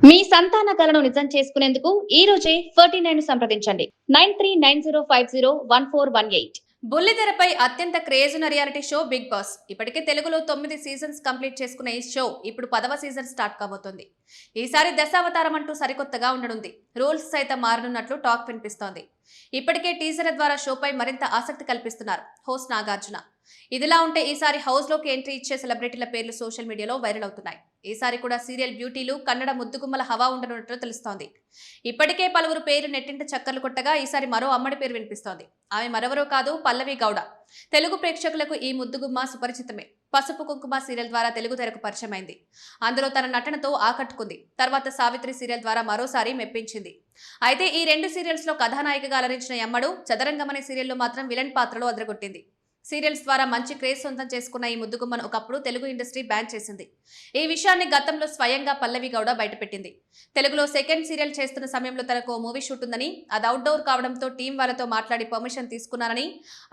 మీ సంతాన కలను నిజం చేసుకునేందుకు ఈ రోజే 49 సంప్రదించండి 9390501418. బుల్లితెరపై అత్యంత క్రేజ్ ఉన్న రియాలిటీ షో బిగ్ బాస్ ఇప్పటికే తెలుగులో 9 సీజన్స్ కంప్లీట్ చేసుకున్న ఈ షో ఇప్పుడు 10వ సీజన్ స్టార్ట్ కాబోతోంది. ఈసారి దశావతారం అంటూ సరికొత్తగా ఉండనుంది. రూల్స్ సైతం మారనున్నట్లు టాక్ వినిపిస్తోంది. ఇప్పటికే టీజర్ల ద్వారా షోపై మరింత ఆసక్తి కల్పిస్తున్నారు హోస్ట్ నాగార్జున. ఇదిలా ఉంటే ఈసారి హౌస్ లోకి ఎంట్రీ ఇచ్చే సెలబ్రిటీల పేర్లు సోషల్ మీడియాలో వైరల్ అవుతున్నాయి. ఈసారి కూడా సీరియల్ బ్యూటీలు కన్నడ ముద్దుగుమ్మల హవా ఉండనున్నట్లు తెలుస్తోంది. ఇప్పటికే పలువురు పేరు నెట్టింట చక్కర్లు కొట్టగా ఈసారి మరో అమ్మడి పేరు వినిపిస్తోంది. ఆమె మరెవరో కాదు, పల్లవి గౌడ. తెలుగు ప్రేక్షకులకు ఈ ముద్దుగుమ్మ సుపరిచితమే. పసుపు కుంకుమ సీరియల్ ద్వారా తెలుగు తెరకు పరిచయమైంది. అందులో తన నటనతో ఆకట్టుకుంది. తర్వాత సావిత్రి సీరియల్ ద్వారా మరోసారి మెప్పించింది. అయితే ఈ రెండు సీరియల్స్ లో కథానాయికగా అలరించిన యమ్మడు చదరంగం అనే సీరియల్లో మాత్రం విలన్ పాత్రలో అదరగొట్టింది. సీరియల్స్ ద్వారా మంచి క్రేజ్ సొంతం చేసుకున్న ఈ ముద్దుగుమ్మను ఒకప్పుడు తెలుగు ఇండస్ట్రీ బ్యాన్ చేసింది. ఈ విషయాన్ని గతంలో స్వయంగా పల్లవి గౌడ బయటపెట్టింది. తెలుగులో సెకండ్ సీరియల్ చేస్తున్న సమయంలో తనకు ఓ మూవీ షూట్ ఉందని, అది అవుట్డోర్ కావడంతో టీం వాళ్ళతో మాట్లాడి పర్మిషన్ తీసుకున్నారని,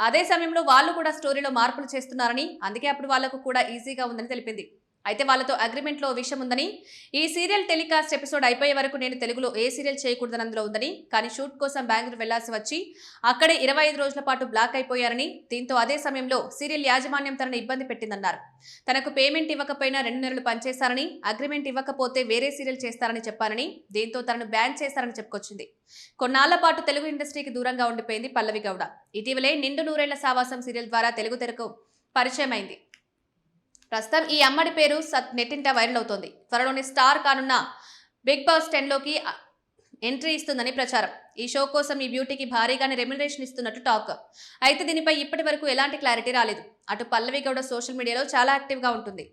అదే సమయంలో వాళ్ళు కూడా స్టోరీలో మార్పులు చేస్తున్నారని, అందుకే అప్పుడు వాళ్లకు కూడా ఈజీగా ఉందని తెలిపింది. అయితే వాళ్ళతో అగ్రిమెంట్ లో విషయం ఉందని, ఈ సీరియల్ టెలికాస్ట్ ఎపిసోడ్ అయిపోయే వరకు నేను తెలుగులో ఏ సీరియల్ చేయకూడదని అందులో ఉందని, కానీ షూట్ కోసం బెంగళూరు వెళ్లాల్సి వచ్చి అక్కడే 25 రోజుల పాటు బ్లాక్ అయిపోయారని, దీంతో అదే సమయంలో సీరియల్ యాజమాన్యం తనను ఇబ్బంది పెట్టిందన్నారు. తనకు పేమెంట్ ఇవ్వకపోయినా 2 నెలలు పనిచేశారని, అగ్రిమెంట్ ఇవ్వకపోతే వేరే సీరియల్ చేస్తారని చెప్పారని, దీంతో తనను బ్యాన్ చేశారని చెప్పుకొచ్చింది. కొన్నాళ్ల పాటు తెలుగు ఇండస్ట్రీకి దూరంగా ఉండిపోయింది పల్లవి గౌడ. ఇటీవలే నిండు నూరేళ్ల సావాసం సీరియల్ ద్వారా తెలుగు తెరకు పరిచయమైంది. ప్రస్తుతం ఈ అమ్మడి పేరు నెట్టింట వైరల్ అవుతోంది. త్వరలోని స్టార్ కానున్న బిగ్ బాస్ 10లోకి ఎంట్రీ ఇస్తుందని ప్రచారం. ఈ షో కోసం ఈ బ్యూటీకి భారీగానే రెమ్యునరేషన్ ఇస్తున్నట్టు టాక్. అయితే దీనిపై ఇప్పటి వరకు ఎలాంటి క్లారిటీ రాలేదు. అటు పల్లవి గౌడ సోషల్ మీడియాలో చాలా యాక్టివ్ గా ఉంటుంది.